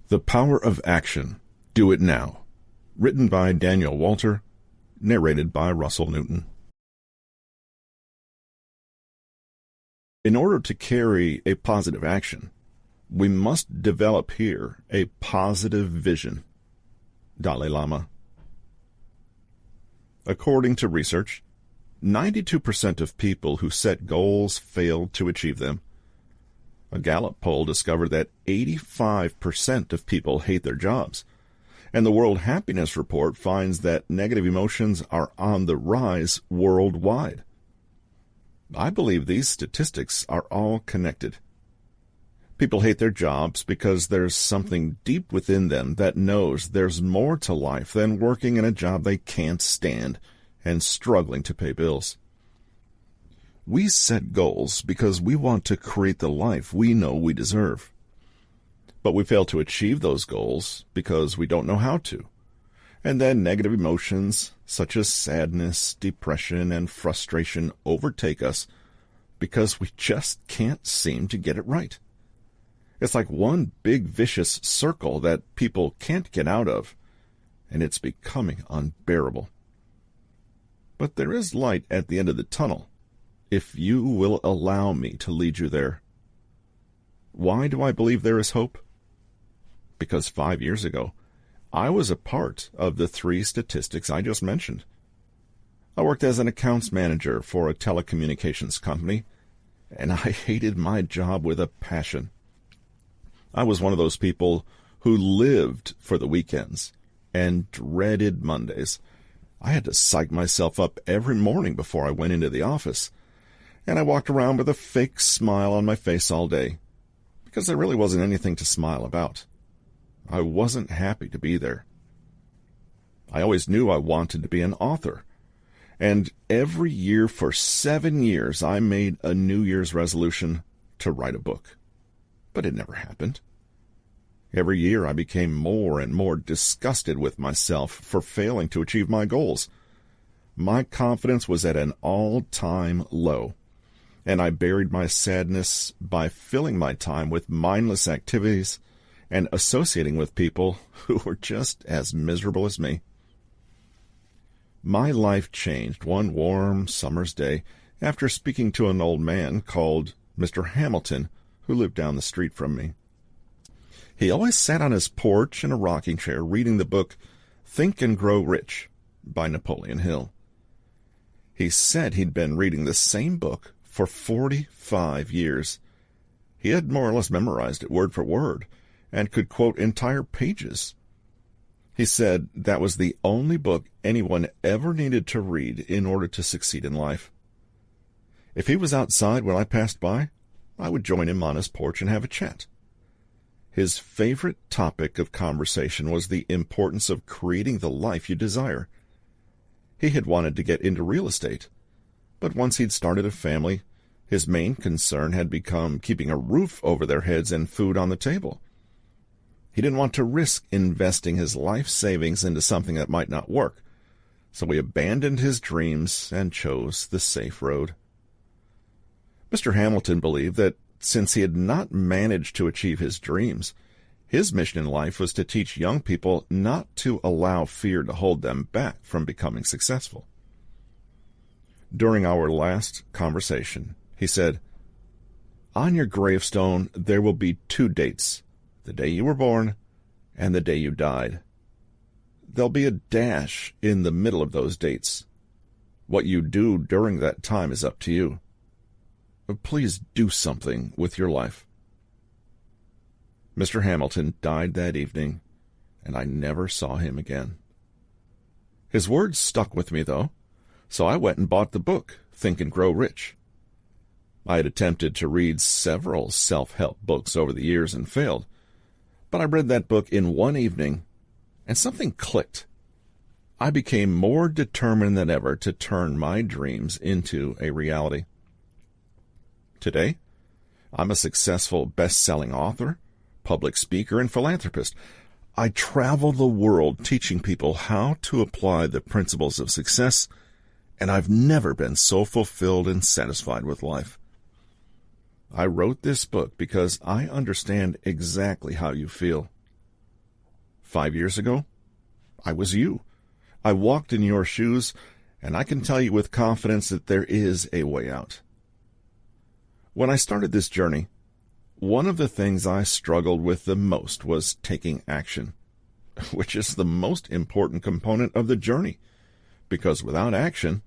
The Power of Action. Do It Now. Written by Daniel Walter. Narrated by Russell Newton. In order to carry a positive action, we must develop here a positive vision. Dalai Lama. According to research, 92% of people who set goals fail to achieve them. A Gallup poll discovered that 85% of people hate their jobs, and the World Happiness Report finds that negative emotions are on the rise worldwide. I believe these statistics are all connected. People hate their jobs because there's something deep within them that knows there's more to life than working in a job they can't stand and struggling to pay bills. We set goals because we want to create the life we know we deserve. But we fail to achieve those goals because we don't know how to. And then negative emotions such as sadness, depression, and frustration overtake us because we just can't seem to get it right. It's like one big vicious circle that people can't get out of, and it's becoming unbearable. But there is light at the end of the tunnel, if you will allow me to lead you there. Why do I believe there is hope? Because 5 years ago, I was a part of the 3 statistics I just mentioned. I worked as an accounts manager for a telecommunications company, and I hated my job with a passion. I was one of those people who lived for the weekends and dreaded Mondays. I had to psych myself up every morning before I went into the office, and I walked around with a fake smile on my face all day, because there really wasn't anything to smile about. I wasn't happy to be there. I always knew I wanted to be an author, and every year for 7 years I made a New Year's resolution to write a book. But it never happened. Every year I became more and more disgusted with myself for failing to achieve my goals. My confidence was at an all-time low, and I buried my sadness by filling my time with mindless activities and associating with people who were just as miserable as me. My life changed one warm summer's day after speaking to an old man called Mr. Hamilton, who lived down the street from me. He always sat on his porch in a rocking chair reading the book Think and Grow Rich by Napoleon Hill. He said he'd been reading the same book for 45 years. He had more or less memorized it word for word and could quote entire pages. He said that was the only book anyone ever needed to read in order to succeed in life. If he was outside when I passed by, I would join him on his porch and have a chat. His favorite topic of conversation was the importance of creating the life you desire. He had wanted to get into real estate, but once he'd started a family, his main concern had become keeping a roof over their heads and food on the table. He didn't want to risk investing his life savings into something that might not work, so he abandoned his dreams and chose the safe road. Mr. Hamilton believed that since he had not managed to achieve his dreams, his mission in life was to teach young people not to allow fear to hold them back from becoming successful. During our last conversation, he said, "On your gravestone there will be 2 dates, the day you were born and the day you died. There'll be a dash in the middle of those dates. What you do during that time is up to you. Please do something with your life." Mr. Hamilton died that evening, and I never saw him again. His words stuck with me, though, so I went and bought the book, Think and Grow Rich. I had attempted to read several self-help books over the years and failed, but I read that book in one evening, and something clicked. I became more determined than ever to turn my dreams into a reality. Today, I'm a successful best-selling author, public speaker, and philanthropist. I travel the world teaching people how to apply the principles of success, and I've never been so fulfilled and satisfied with life. I wrote this book because I understand exactly how you feel. 5 years ago, I was you. I walked in your shoes, and I can tell you with confidence that there is a way out. When I started this journey, one of the things I struggled with the most was taking action, which is the most important component of the journey, because without action,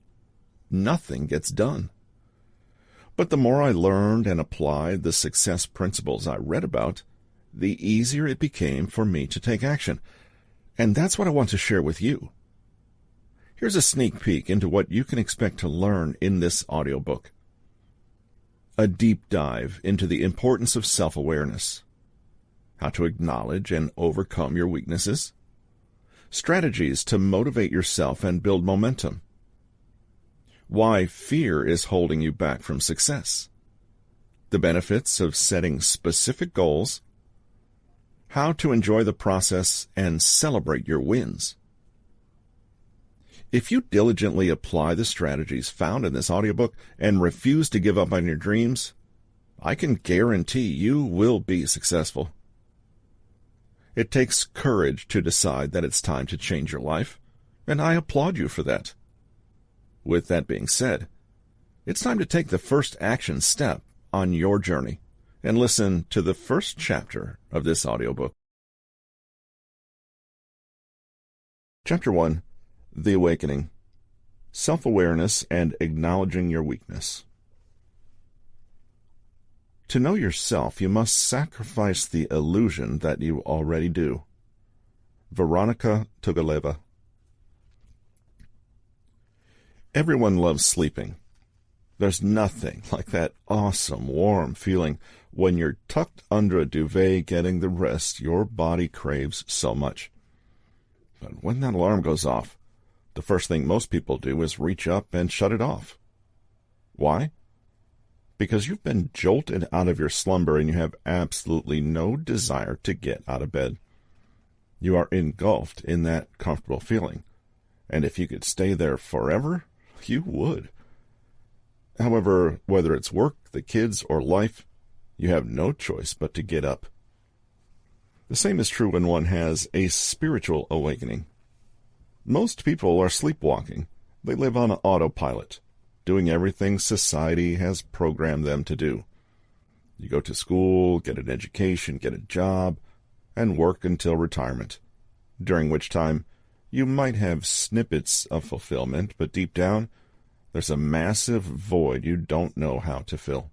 nothing gets done. But the more I learned and applied the success principles I read about, the easier it became for me to take action. And that's what I want to share with you. Here's a sneak peek into what you can expect to learn in this audiobook. A deep dive into the importance of self-awareness, how to acknowledge and overcome your weaknesses, strategies to motivate yourself and build momentum, why fear is holding you back from success, the benefits of setting specific goals, how to enjoy the process and celebrate your wins. If you diligently apply the strategies found in this audiobook and refuse to give up on your dreams, I can guarantee you will be successful. It takes courage to decide that it's time to change your life, and I applaud you for that. With that being said, it's time to take the first action step on your journey and listen to the first chapter of this audiobook. Chapter 1, The Awakening, Self-Awareness and Acknowledging Your Weakness. To know yourself, you must sacrifice the illusion that you already do. Vironika, Tugaleva. Everyone loves sleeping. There's nothing like that awesome, warm feeling when you're tucked under a duvet getting the rest your body craves so much. But when that alarm goes off, the first thing most people do is reach up and shut it off. Why? Because you've been jolted out of your slumber and you have absolutely no desire to get out of bed. You are engulfed in that comfortable feeling, and if you could stay there forever, you would. However, whether it's work, the kids, or life, you have no choice but to get up. The same is true when one has a spiritual awakening. Most people are sleepwalking. They live on autopilot, doing everything society has programmed them to do. You go to school, get an education, get a job, and work until retirement, during which time you might have snippets of fulfillment, but deep down, there's a massive void you don't know how to fill.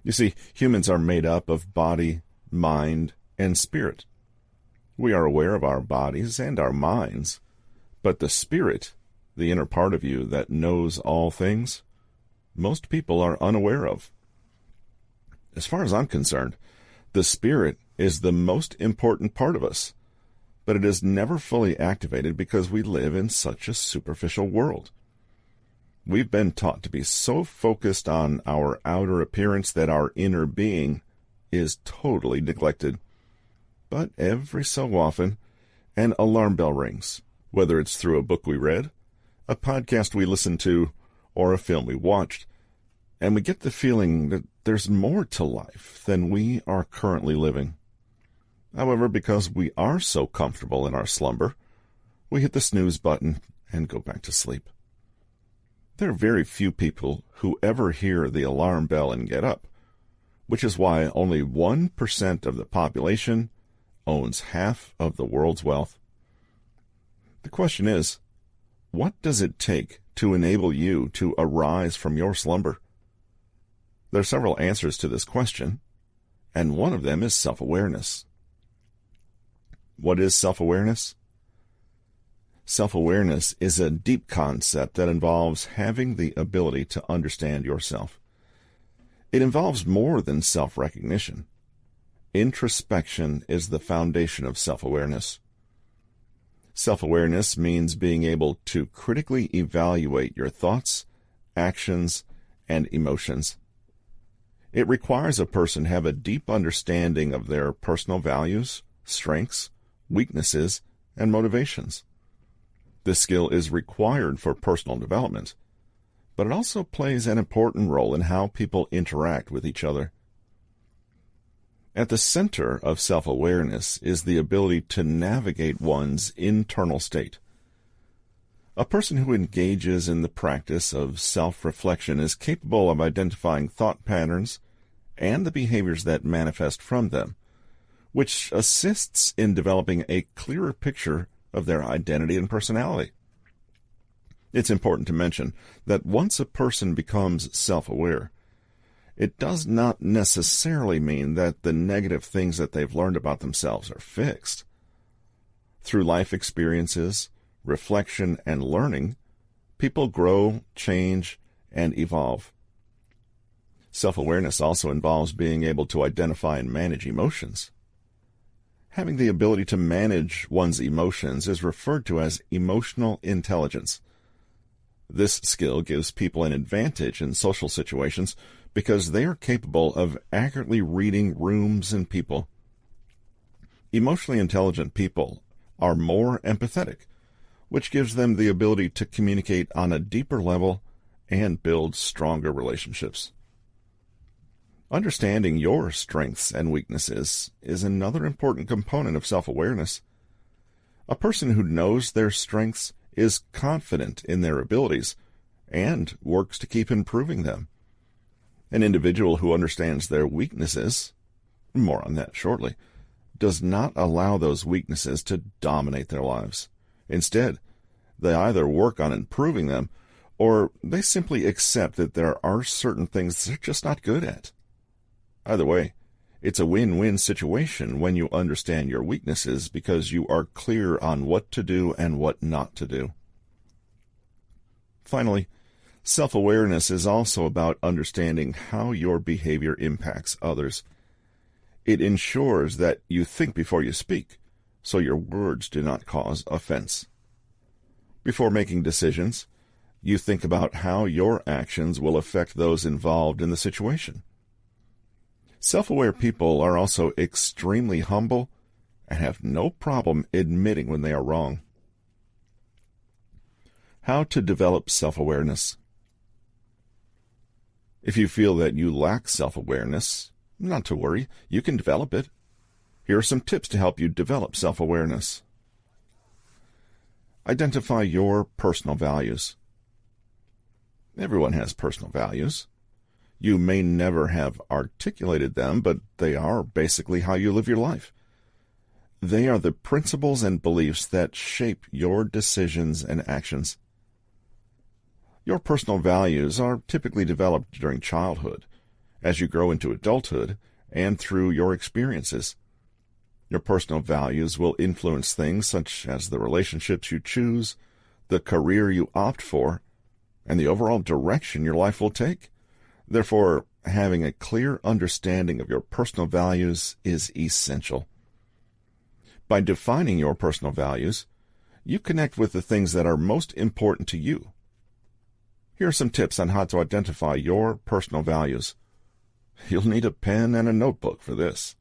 You see, humans are made up of body, mind, and spirit. We are aware of our bodies and our minds, but the spirit, the inner part of you that knows all things, most people are unaware of. As far as I'm concerned, the spirit is the most important part of us, but it is never fully activated because we live in such a superficial world. We've been taught to be so focused on our outer appearance that our inner being is totally neglected. But every so often, an alarm bell rings, whether it's through a book we read, a podcast we listened to, or a film we watched, and we get the feeling that there's more to life than we are currently living. However, because we are so comfortable in our slumber, we hit the snooze button and go back to sleep. There are very few people who ever hear the alarm bell and get up, which is why only 1% of the population owns half of the world's wealth. The question is, what does it take to enable you to arise from your slumber? There are several answers to this question, and one of them is self-awareness. What is self-awareness? Self-awareness is a deep concept that involves having the ability to understand yourself. It involves more than self-recognition. Introspection is the foundation of self-awareness. Self-awareness means being able to critically evaluate your thoughts, actions, and emotions. It requires a person have a deep understanding of their personal values, strengths, weaknesses, and motivations. This skill is required for personal development, but it also plays an important role in how people interact with each other. At the center of self-awareness is the ability to navigate one's internal state. A person who engages in the practice of self-reflection is capable of identifying thought patterns and the behaviors that manifest from them, which assists in developing a clearer picture of their identity and personality. It's important to mention that once a person becomes self-aware, it does not necessarily mean that the negative things that they've learned about themselves are fixed. Through life experiences, reflection, and learning, people grow, change, and evolve. Self-awareness also involves being able to identify and manage emotions. Having the ability to manage one's emotions is referred to as emotional intelligence. This skill gives people an advantage in social situations because they are capable of accurately reading rooms and people. Emotionally intelligent people are more empathetic, which gives them the ability to communicate on a deeper level and build stronger relationships. Understanding your strengths and weaknesses is another important component of self-awareness. A person who knows their strengths is confident in their abilities and works to keep improving them. An individual who understands their weaknesses, more on that shortly, does not allow those weaknesses to dominate their lives. Instead, they either work on improving them or they simply accept that there are certain things they're just not good at. Either way, it's a win-win situation when you understand your weaknesses because you are clear on what to do and what not to do. Finally, self-awareness is also about understanding how your behavior impacts others. It ensures that you think before you speak, so your words do not cause offense. Before making decisions, you think about how your actions will affect those involved in the situation. Self-aware people are also extremely humble and have no problem admitting when they are wrong. How to develop self-awareness. If you feel that you lack self-awareness, not to worry, you can develop it. Here are some tips to help you develop self-awareness. Identify your personal values. Everyone has personal values. You may never have articulated them, but they are basically how you live your life. They are the principles and beliefs that shape your decisions and actions. Your personal values are typically developed during childhood, as you grow into adulthood, and through your experiences. Your personal values will influence things such as the relationships you choose, the career you opt for, and the overall direction your life will take. Therefore, having a clear understanding of your personal values is essential. By defining your personal values, you connect with the things that are most important to you. Here are some tips on how to identify your personal values. You'll need a pen and a notebook for this.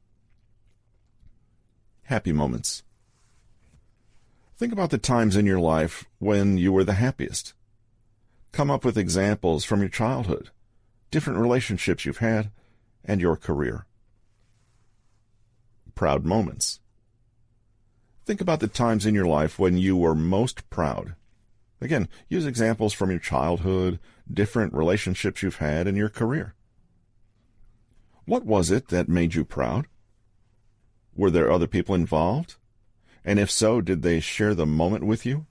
Happy moments. Think about the times in your life when you were the happiest. Come up with examples from your childhood, different relationships you've had, and your career. Proud moments. Think about the times in your life when you were most proud. Again, use examples from your childhood, different relationships you've had, and your career. What was it that made you proud? Were there other people involved? And if so, did they share the moment with you?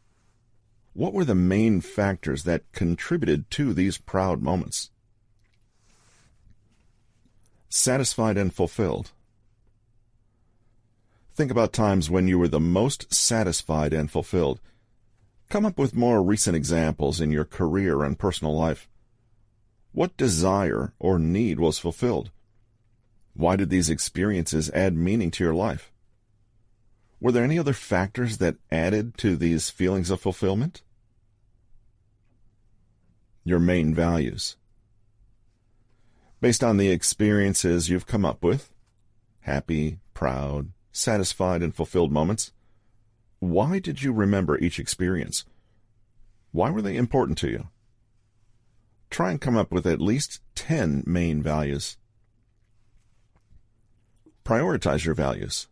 What were the main factors that contributed to these proud moments? Satisfied and fulfilled. Think about times when you were the most satisfied and fulfilled. Come up with more recent examples in your career and personal life. What desire or need was fulfilled? Why did these experiences add meaning to your life? Were there any other factors that added to these feelings of fulfillment? Your main values. Based on the experiences you've come up with, happy, proud, satisfied, and fulfilled moments, why did you remember each experience? Why were they important to you? Try and come up with at least 10 main values. Prioritize your values.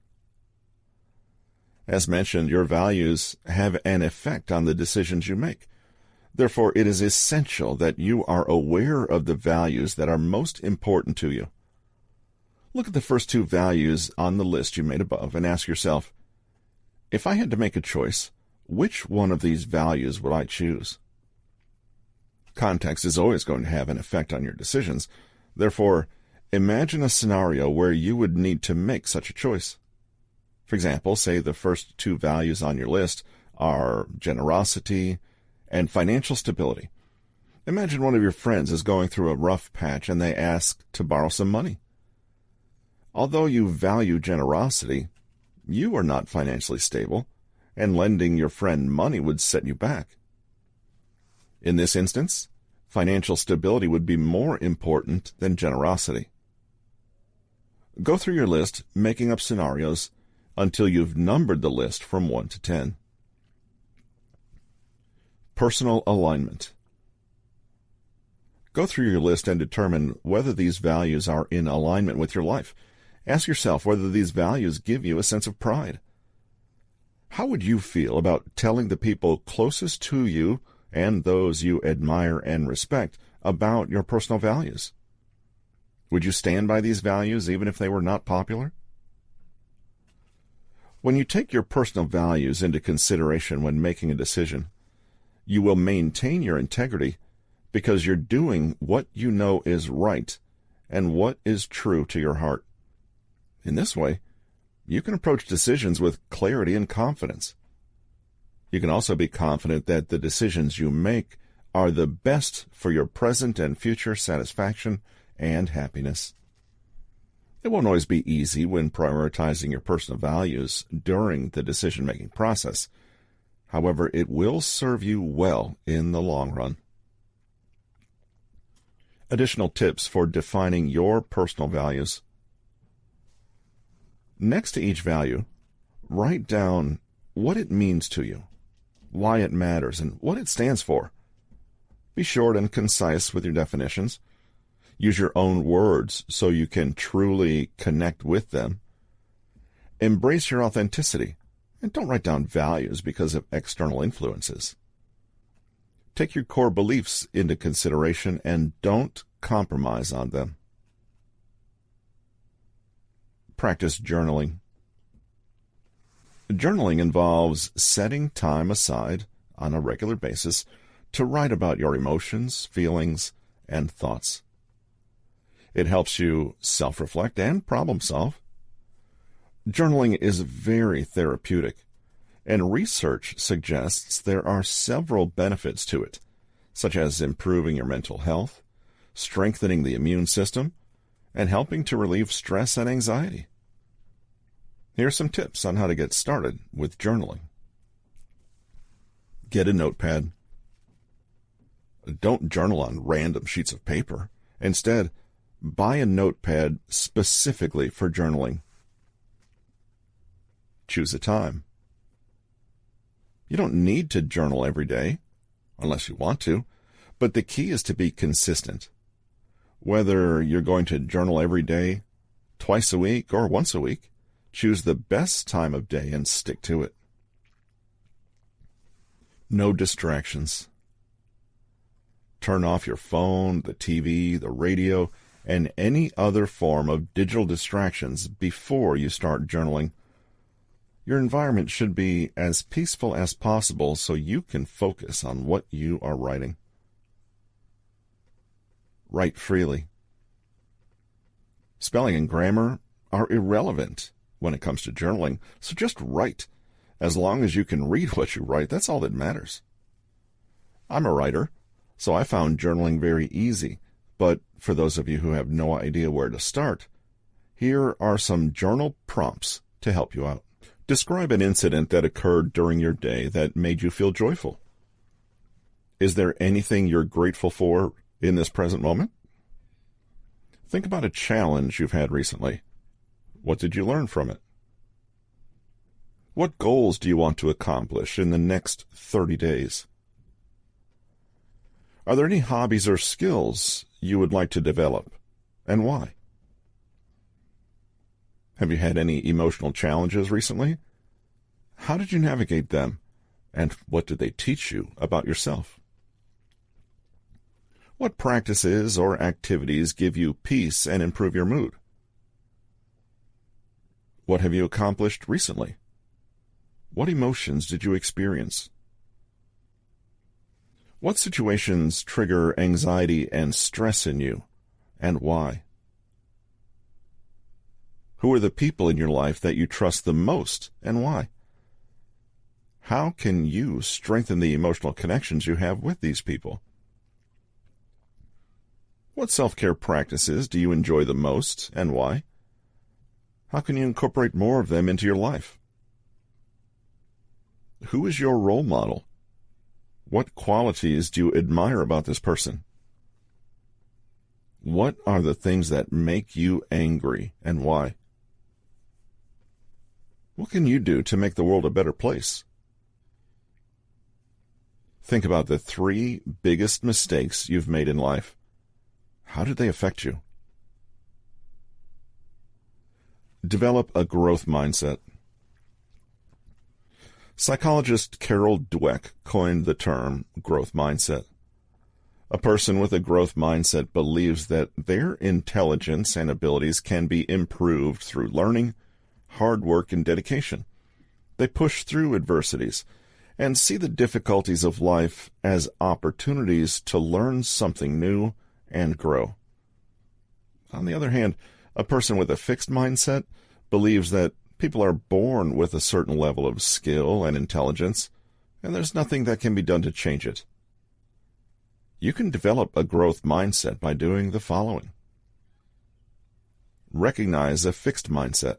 As mentioned, your values have an effect on the decisions you make. Therefore, it is essential that you are aware of the values that are most important to you. Look at the first two values on the list you made above and ask yourself, if I had to make a choice, which one of these values would I choose? Context is always going to have an effect on your decisions. Therefore, imagine a scenario where you would need to make such a choice. For example, say the first two values on your list are generosity and financial stability. Imagine one of your friends is going through a rough patch and they ask to borrow some money. Although you value generosity, you are not financially stable, and lending your friend money would set you back. In this instance, financial stability would be more important than generosity. Go through your list, making up scenarios, until you've numbered the list from 1 to 10. Personal alignment. Go through your list and determine whether these values are in alignment with your life. Ask yourself whether these values give you a sense of pride. How would you feel about telling the people closest to you and those you admire and respect about your personal values? Would you stand by these values even if they were not popular? When you take your personal values into consideration when making a decision, you will maintain your integrity because you're doing what you know is right and what is true to your heart. In this way, you can approach decisions with clarity and confidence. You can also be confident that the decisions you make are the best for your present and future satisfaction and happiness. It won't always be easy when prioritizing your personal values during the decision-making process. However, it will serve you well in the long run. Additional tips for defining your personal values. Next to each value, write down what it means to you, why it matters, and what it stands for. Be short and concise with your definitions. Use your own words so you can truly connect with them. Embrace your authenticity, and don't write down values because of external influences. Take your core beliefs into consideration and don't compromise on them. Practice journaling. Journaling involves setting time aside on a regular basis to write about your emotions, feelings, and thoughts. It helps you self-reflect and problem-solve. Journaling is very therapeutic, and research suggests there are several benefits to it, such as improving your mental health, strengthening the immune system, and helping to relieve stress and anxiety. Here are some tips on how to get started with journaling. Get a notepad. Don't journal on random sheets of paper. Instead, buy a notepad specifically for journaling. Choose a time. You don't need to journal every day, unless you want to, but the key is to be consistent. Whether you're going to journal every day, twice a week, or once a week, choose the best time of day and stick to it. No distractions. Turn off your phone, the TV, the radio, and any other form of digital distractions before you start journaling. Your environment should be as peaceful as possible so you can focus on what you are writing. Write freely. Spelling and grammar are irrelevant when it comes to journaling, so just write. As long as you can read what you write, that's all that matters. I'm a writer, so I found journaling very easy, but for those of you who have no idea where to start, here are some journal prompts to help you out. Describe an incident that occurred during your day that made you feel joyful. Is there anything you're grateful for in this present moment? Think about a challenge you've had recently. What did you learn from it? What goals do you want to accomplish in the next 30 days? Are there any hobbies or skills you would like to develop, and why? Have you had any emotional challenges recently? How did you navigate them? And what did they teach you about yourself? What practices or activities give you peace and improve your mood? What have you accomplished recently? What emotions did you experience? What situations trigger anxiety and stress in you, and why? Who are the people in your life that you trust the most, and why? How can you strengthen the emotional connections you have with these people? What self-care practices do you enjoy the most, and why? How can you incorporate more of them into your life? Who is your role model? What qualities do you admire about this person? What are the things that make you angry, and why? What can you do to make the world a better place? Think about the 3 biggest mistakes you've made in life. How did they affect you? Develop a growth mindset. Psychologist Carol Dweck coined the term growth mindset. A person with a growth mindset believes that their intelligence and abilities can be improved through learning, hard work, and dedication. They push through adversities and see the difficulties of life as opportunities to learn something new and grow. On the other hand, a person with a fixed mindset believes that people are born with a certain level of skill and intelligence, and there's nothing that can be done to change it. You can develop a growth mindset by doing the following. Recognize a fixed mindset.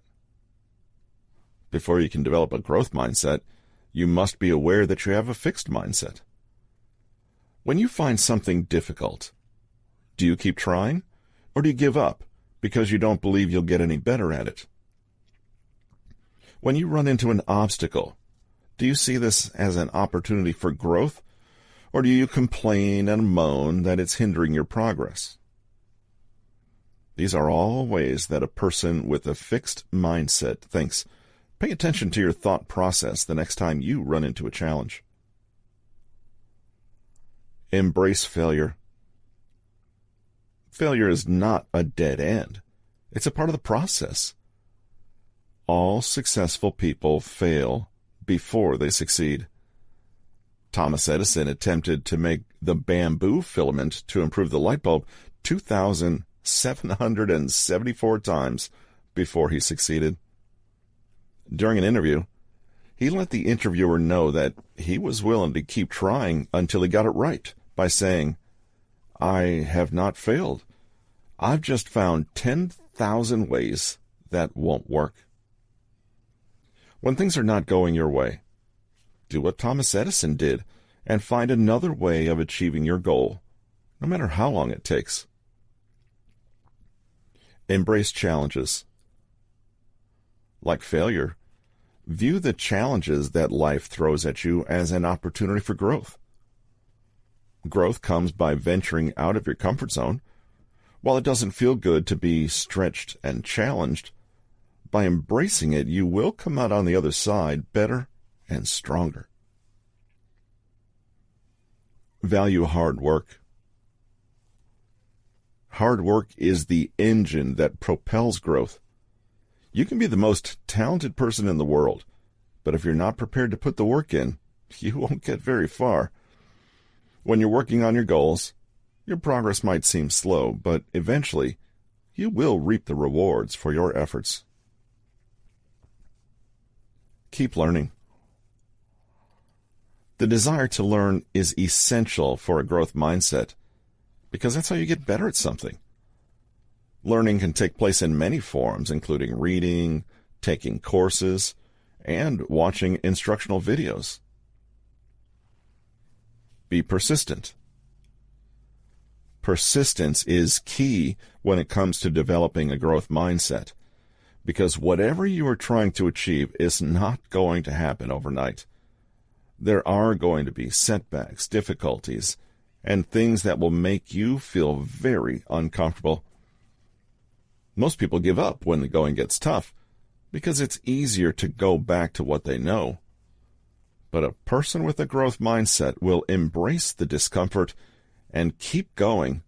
Before you can develop a growth mindset, you must be aware that you have a fixed mindset. When you find something difficult, do you keep trying, or do you give up because you don't believe you'll get any better at it? When you run into an obstacle, do you see this as an opportunity for growth, or do you complain and moan that it's hindering your progress? These are all ways that a person with a fixed mindset thinks. Pay attention to your thought process the next time you run into a challenge. Embrace failure. Failure is not a dead end. It's a part of the process. All successful people fail before they succeed. Thomas Edison attempted to make the bamboo filament to improve the light bulb 2,774 times before he succeeded. During an interview, he let the interviewer know that he was willing to keep trying until he got it right by saying, "I have not failed. I've just found 10,000 ways that won't work." When things are not going your way, do what Thomas Edison did and find another way of achieving your goal, no matter how long it takes. Embrace challenges. Like failure, view the challenges that life throws at you as an opportunity for growth. Growth comes by venturing out of your comfort zone. While it doesn't feel good to be stretched and challenged, by embracing it, you will come out on the other side better and stronger. Value hard work. Hard work is the engine that propels growth. You can be the most talented person in the world, but if you're not prepared to put the work in, you won't get very far. When you're working on your goals, your progress might seem slow, but eventually you will reap the rewards for your efforts. Keep learning. The desire to learn is essential for a growth mindset because that's how you get better at something. Learning can take place in many forms, including reading, taking courses, and watching instructional videos. Be persistent. Persistence is key when it comes to developing a growth mindset, because whatever you are trying to achieve is not going to happen overnight. There are going to be setbacks, difficulties, and things that will make you feel very uncomfortable. Most people give up when the going gets tough, because it's easier to go back to what they know. But a person with a growth mindset will embrace the discomfort and keep going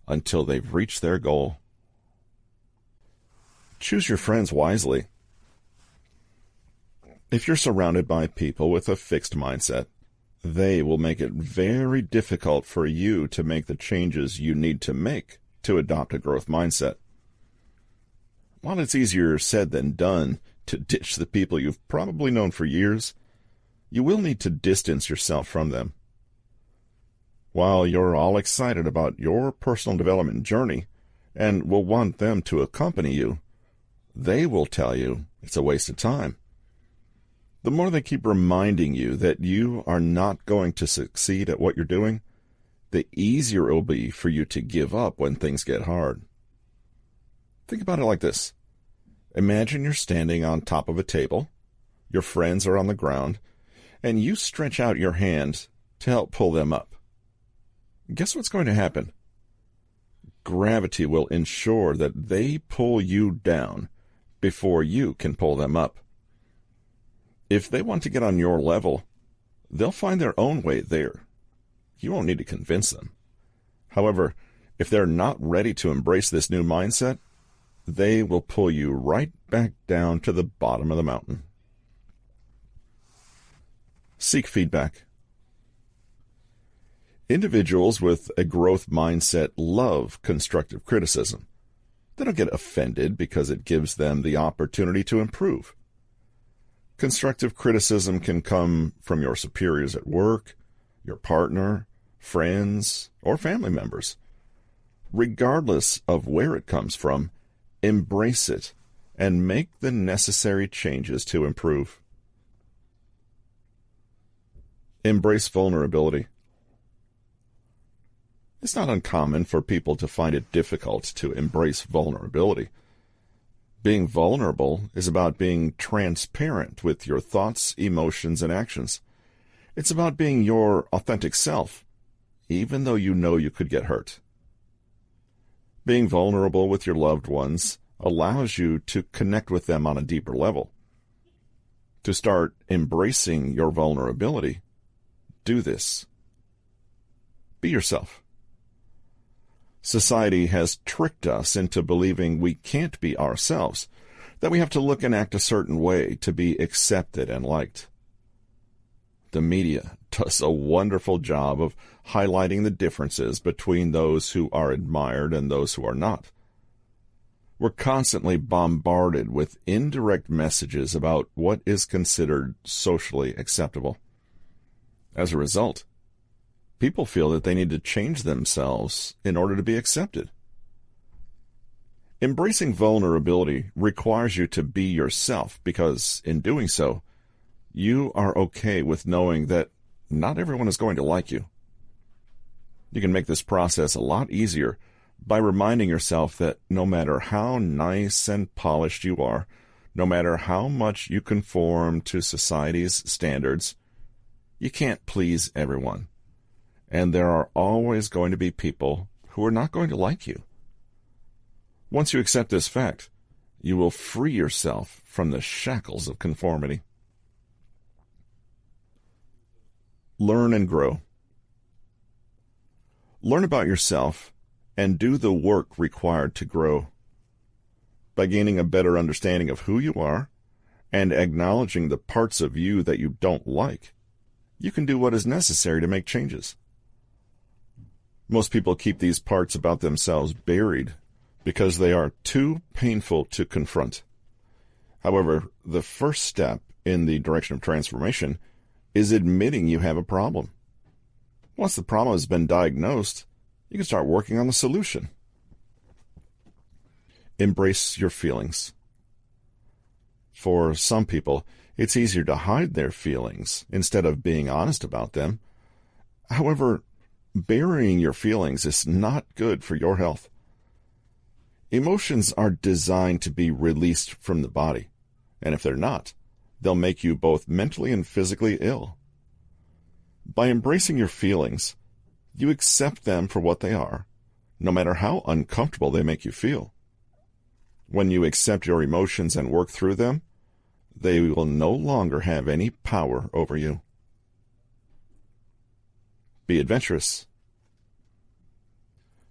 until they've reached their goal. Choose your friends wisely. If you're surrounded by people with a fixed mindset, they will make it very difficult for you to make the changes you need to make to adopt a growth mindset. While it's easier said than done to ditch the people you've probably known for years, you will need to distance yourself from them. While you're all excited about your personal development journey and will want them to accompany you, they will tell you it's a waste of time. The more they keep reminding you that you are not going to succeed at what you're doing, the easier it will be for you to give up when things get hard. Think about it like this. Imagine you're standing on top of a table, your friends are on the ground, and you stretch out your hand to help pull them up. Guess what's going to happen? Gravity will ensure that they pull you down before you can pull them up. If they want to get on your level, they'll find their own way there. You won't need to convince them. However, if they're not ready to embrace this new mindset, they will pull you right back down to the bottom of the mountain. Seek feedback. Individuals with a growth mindset love constructive criticism. They don't get offended because it gives them the opportunity to improve. Constructive criticism can come from your superiors at work, your partner, friends, or family members. Regardless of where it comes from, embrace it and make the necessary changes to improve. Embrace vulnerability. It's not uncommon for people to find it difficult to embrace vulnerability. Being vulnerable is about being transparent with your thoughts, emotions, and actions. It's about being your authentic self, even though you know you could get hurt. Being vulnerable with your loved ones allows you to connect with them on a deeper level. To start embracing your vulnerability, do this. Be yourself. Society has tricked us into believing we can't be ourselves, that we have to look and act a certain way to be accepted and liked. The media does a wonderful job of highlighting the differences between those who are admired and those who are not. We're constantly bombarded with indirect messages about what is considered socially acceptable. As a result, people feel that they need to change themselves in order to be accepted. Embracing vulnerability requires you to be yourself because, in doing so, you are okay with knowing that not everyone is going to like you. You can make this process a lot easier by reminding yourself that no matter how nice and polished you are, no matter how much you conform to society's standards, you can't please everyone. And there are always going to be people who are not going to like you. Once you accept this fact, you will free yourself from the shackles of conformity. Learn and grow. Learn about yourself and do the work required to grow. By gaining a better understanding of who you are and acknowledging the parts of you that you don't like, you can do what is necessary to make changes. Most people keep these parts about themselves buried because they are too painful to confront. However, the first step in the direction of transformation is admitting you have a problem. Once the problem has been diagnosed, you can start working on the solution. Embrace your feelings. For some people, it's easier to hide their feelings instead of being honest about them. However, burying your feelings is not good for your health. Emotions are designed to be released from the body, and if they're not, they'll make you both mentally and physically ill. By embracing your feelings, you accept them for what they are, no matter how uncomfortable they make you feel. When you accept your emotions and work through them, they will no longer have any power over you. Be adventurous.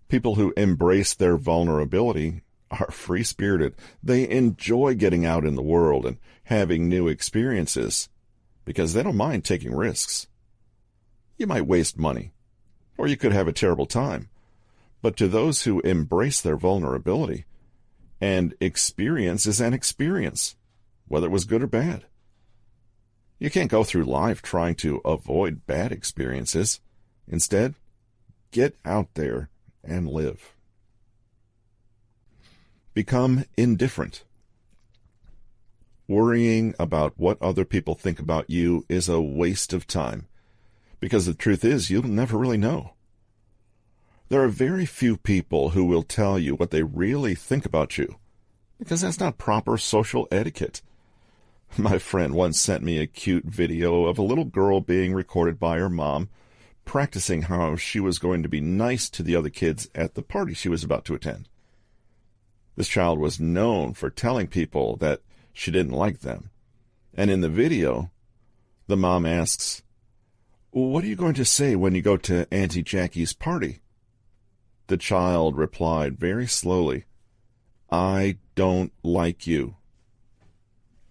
People who embrace their vulnerability are free-spirited. They enjoy getting out in the world and having new experiences because they don't mind taking risks. You might waste money, or you could have a terrible time. But to those who embrace their vulnerability, and experience is an experience, whether it was good or bad. You can't go through life trying to avoid bad experiences. Instead, get out there and live. Become indifferent. Worrying about what other people think about you is a waste of time, because the truth is you'll never really know. There are very few people who will tell you what they really think about you, because that's not proper social etiquette. My friend once sent me a cute video of a little girl being recorded by her mom, practicing how she was going to be nice to the other kids at the party she was about to attend. This child was known for telling people that she didn't like them. And in the video, the mom asks, "What are you going to say when you go to Auntie Jackie's party?" The child replied very slowly, "I don't like you."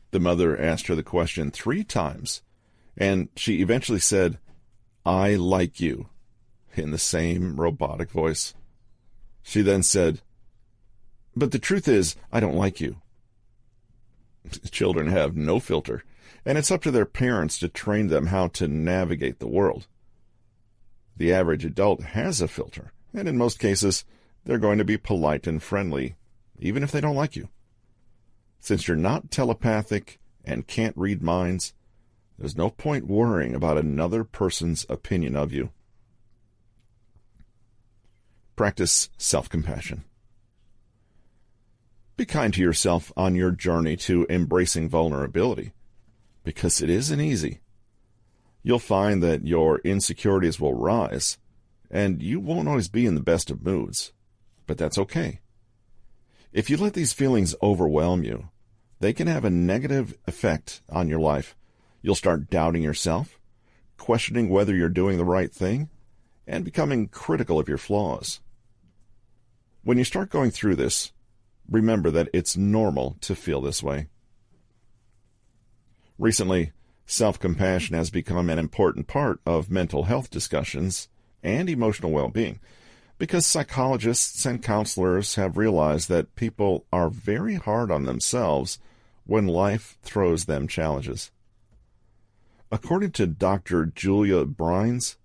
The mother asked her the question 3 times, and she eventually said, "I like you," in the same robotic voice. She then said, "But the truth is, I don't like you." Children have no filter, and it's up to their parents to train them how to navigate the world. The average adult has a filter, and in most cases, they're going to be polite and friendly, even if they don't like you. Since you're not telepathic and can't read minds, there's no point worrying about another person's opinion of you. Practice self-compassion. Be kind to yourself on your journey to embracing vulnerability, because it isn't easy. You'll find that your insecurities will rise, and you won't always be in the best of moods, but that's okay. If you let these feelings overwhelm you, they can have a negative effect on your life. You'll start doubting yourself, questioning whether you're doing the right thing, and becoming critical of your flaws. When you start going through this, remember that it's normal to feel this way. Recently, self-compassion has become an important part of mental health discussions and emotional well-being, because psychologists and counselors have realized that people are very hard on themselves when life throws them challenges. According to Dr. Julia Breines,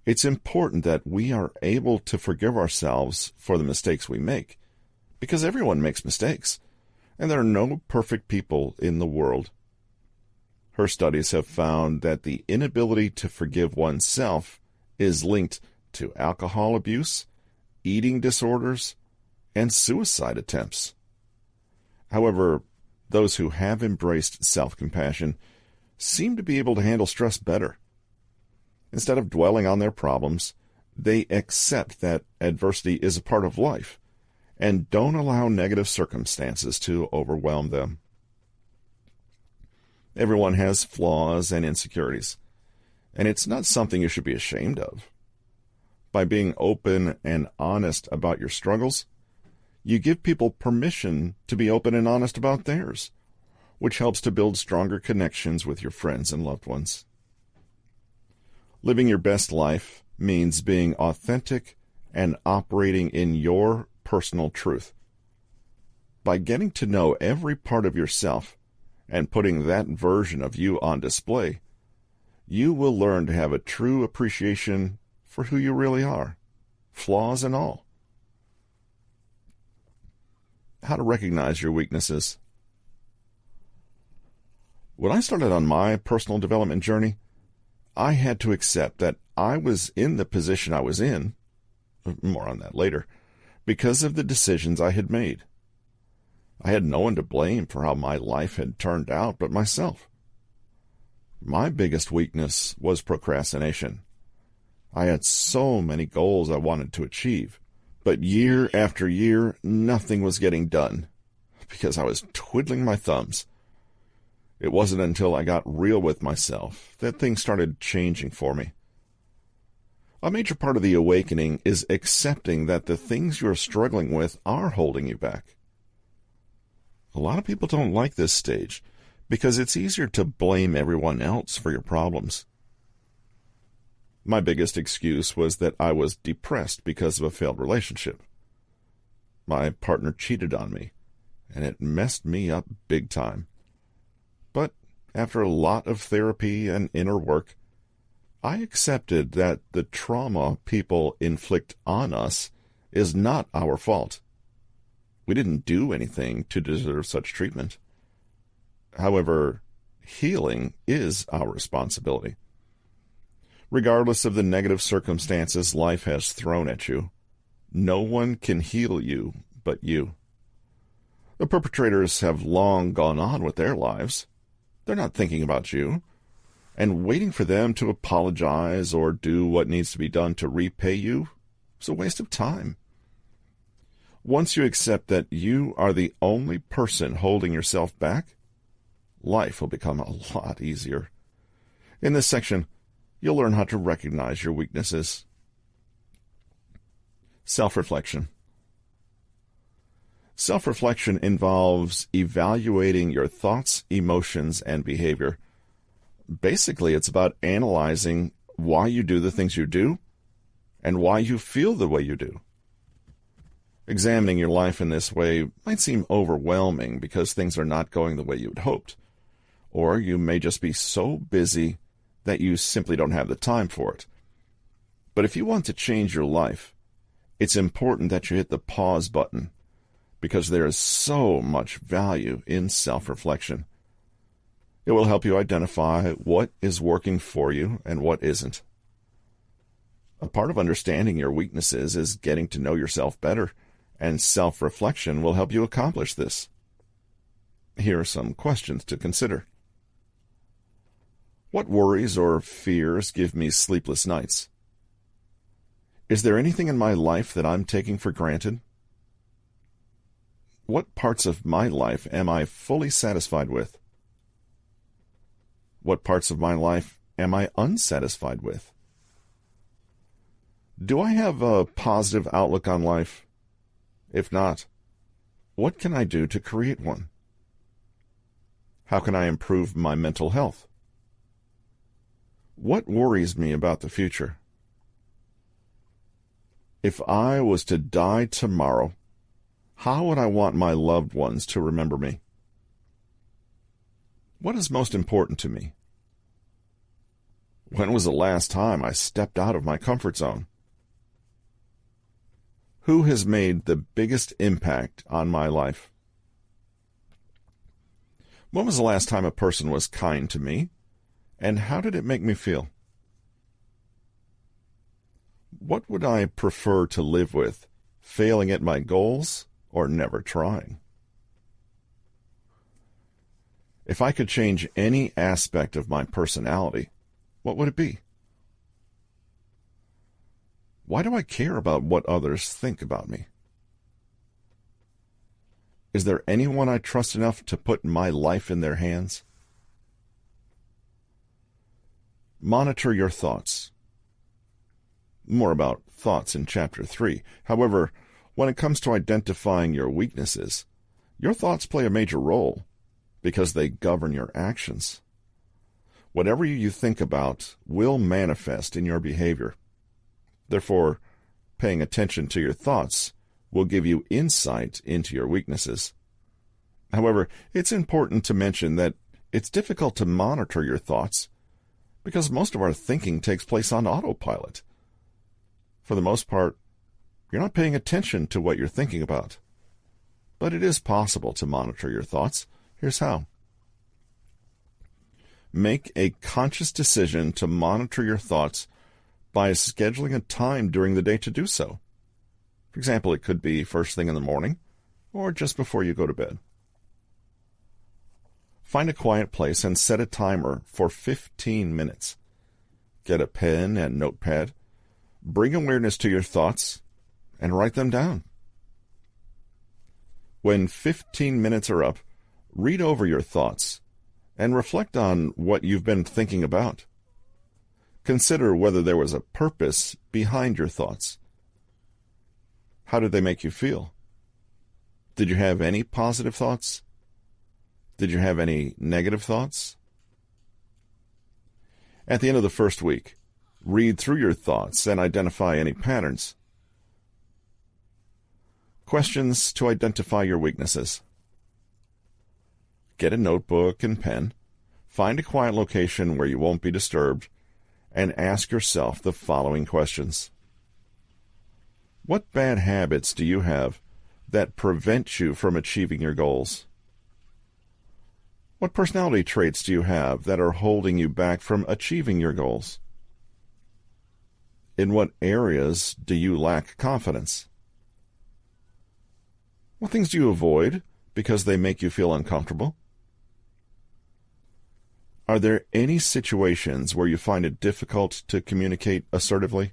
it's important that we are able to forgive ourselves for the mistakes we make, because everyone makes mistakes, and there are no perfect people in the world. Her studies have found that the inability to forgive oneself is linked to alcohol abuse, eating disorders, and suicide attempts. However, those who have embraced self-compassion seem to be able to handle stress better. Instead of dwelling on their problems, they accept that adversity is a part of life and don't allow negative circumstances to overwhelm them. Everyone has flaws and insecurities, and it's not something you should be ashamed of. By being open and honest about your struggles, you give people permission to be open and honest about theirs, which helps to build stronger connections with your friends and loved ones. Living your best life means being authentic and operating in your personal truth. By getting to know every part of yourself and putting that version of you on display, you will learn to have a true appreciation for who you really are, flaws and all. How to recognize your weaknesses. When I started on my personal development journey, I had to accept that I was in the position I was in, more on that later, because of the decisions I had made. I had no one to blame for how my life had turned out but myself. My biggest weakness was procrastination. I had so many goals I wanted to achieve, but year after year, nothing was getting done because I was twiddling my thumbs. It wasn't until I got real with myself that things started changing for me. A major part of the awakening is accepting that the things you're struggling with are holding you back. A lot of people don't like this stage because it's easier to blame everyone else for your problems. My biggest excuse was that I was depressed because of a failed relationship. My partner cheated on me, and it messed me up big time. But after a lot of therapy and inner work, I accepted that the trauma people inflict on us is not our fault. We didn't do anything to deserve such treatment. However, healing is our responsibility. Regardless of the negative circumstances life has thrown at you, no one can heal you but you. The perpetrators have long gone on with their lives. They're not thinking about you, and waiting for them to apologize or do what needs to be done to repay you is a waste of time. Once you accept that you are the only person holding yourself back, life will become a lot easier. In this section, you'll learn how to recognize your weaknesses. Self-reflection. Self-reflection involves evaluating your thoughts, emotions, and behavior. Basically, it's about analyzing why you do the things you do and why you feel the way you do. Examining your life in this way might seem overwhelming because things are not going the way you had hoped, or you may just be so busy that you simply don't have the time for it. But if you want to change your life, it's important that you hit the pause button because there is so much value in self-reflection. It will help you identify what is working for you and what isn't. A part of understanding your weaknesses is getting to know yourself better, and self-reflection will help you accomplish this. Here are some questions to consider. What worries or fears give me sleepless nights? Is there anything in my life that I'm taking for granted? What parts of my life am I fully satisfied with? What parts of my life am I unsatisfied with? Do I have a positive outlook on life? If not, what can I do to create one? How can I improve my mental health? What worries me about the future? If I was to die tomorrow, how would I want my loved ones to remember me? What is most important to me? When was the last time I stepped out of my comfort zone? Who has made the biggest impact on my life? When was the last time a person was kind to me, and how did it make me feel? What would I prefer to live with, failing at my goals or never trying? If I could change any aspect of my personality, what would it be? Why do I care about what others think about me? Is there anyone I trust enough to put my life in their hands? Monitor your thoughts. More about thoughts in Chapter 3. However, when it comes to identifying your weaknesses, your thoughts play a major role because they govern your actions. Whatever you think about will manifest in your behavior. Therefore, paying attention to your thoughts will give you insight into your weaknesses. However, it's important to mention that it's difficult to monitor your thoughts because most of our thinking takes place on autopilot. For the most part, you're not paying attention to what you're thinking about. But it is possible to monitor your thoughts. Here's how. Make a conscious decision to monitor your thoughts by scheduling a time during the day to do so. For example, it could be first thing in the morning or just before you go to bed. Find a quiet place and set a timer for 15 minutes. Get a pen and notepad. Bring awareness to your thoughts and write them down. When 15 minutes are up, read over your thoughts and reflect on what you've been thinking about. Consider whether there was a purpose behind your thoughts. How did they make you feel? Did you have any positive thoughts? Did you have any negative thoughts? At the end of the first week, read through your thoughts and identify any patterns. Questions to identify your weaknesses. Get a notebook and pen, find a quiet location where you won't be disturbed, and ask yourself the following questions. What bad habits do you have that prevent you from achieving your goals? What personality traits do you have that are holding you back from achieving your goals? In what areas do you lack confidence? What things do you avoid because they make you feel uncomfortable? Are there any situations where you find it difficult to communicate assertively?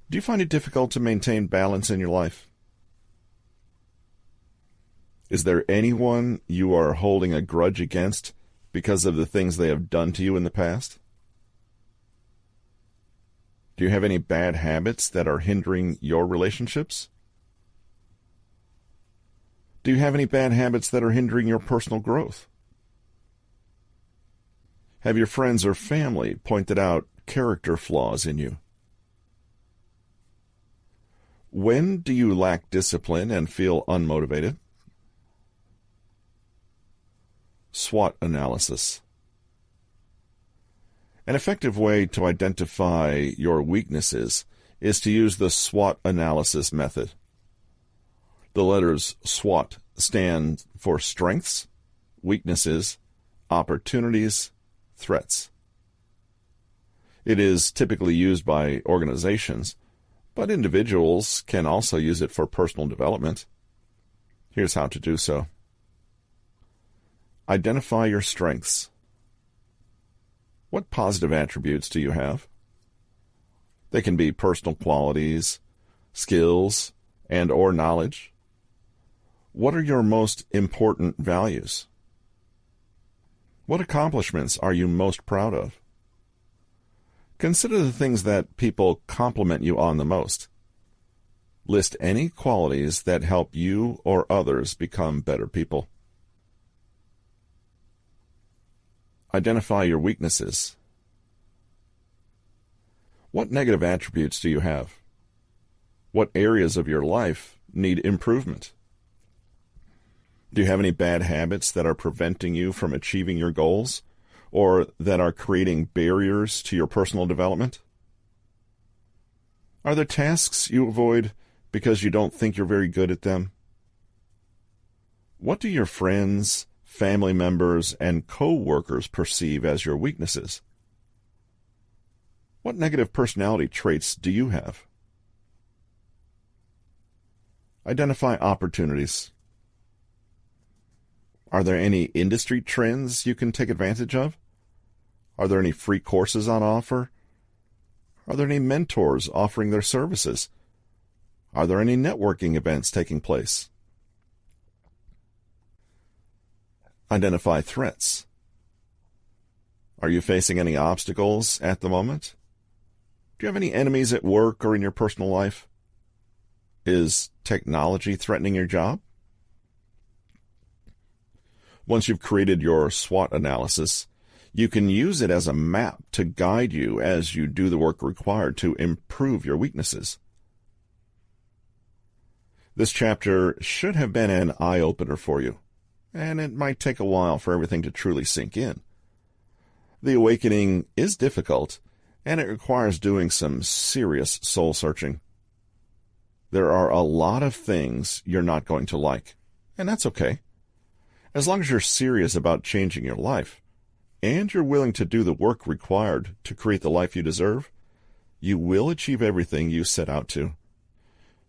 Do you find it difficult to maintain balance in your life? Is there anyone you are holding a grudge against because of the things they have done to you in the past? Do you have any bad habits that are hindering your relationships? Do you have any bad habits that are hindering your personal growth? Have your friends or family pointed out character flaws in you? When do you lack discipline and feel unmotivated? SWOT analysis. An effective way to identify your weaknesses is to use the SWOT analysis method. The letters SWOT stand for strengths, weaknesses, opportunities, threats. It is typically used by organizations, but individuals can also use it for personal development. Here's how to do so. Identify your strengths. What positive attributes do you have? They can be personal qualities, skills, and/or knowledge. What are your most important values? What accomplishments are you most proud of? Consider the things that people compliment you on the most. List any qualities that help you or others become better people. Identify your weaknesses. What negative attributes do you have? What areas of your life need improvement? Do you have any bad habits that are preventing you from achieving your goals, or that are creating barriers to your personal development? Are there tasks you avoid because you don't think you're very good at them? What do your friends, family members, and co-workers perceive as your weaknesses? What negative personality traits do you have? Identify opportunities. Are there any industry trends you can take advantage of? Are there any free courses on offer? Are there any mentors offering their services? Are there any networking events taking place? Identify threats. Are you facing any obstacles at the moment? Do you have any enemies at work or in your personal life? Is technology threatening your job? Once you've created your SWOT analysis, you can use it as a map to guide you as you do the work required to improve your weaknesses. This chapter should have been an eye-opener for you, and it might take a while for everything to truly sink in. The awakening is difficult, and it requires doing some serious soul-searching. There are a lot of things you're not going to like, and that's okay. As long as you're serious about changing your life, and you're willing to do the work required to create the life you deserve, you will achieve everything you set out to.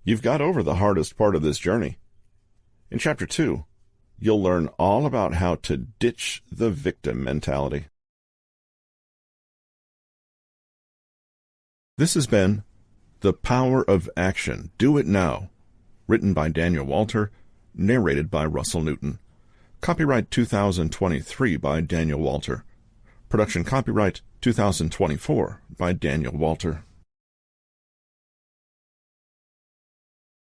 You've got over the hardest part of this journey. In Chapter 2, you'll learn all about how to ditch the victim mentality. This has been The Power of Action. Do It Now, written by Daniel Walter, narrated by Russell Newton. Copyright 2023 by Daniel Walter. Production copyright 2024 by Daniel Walter.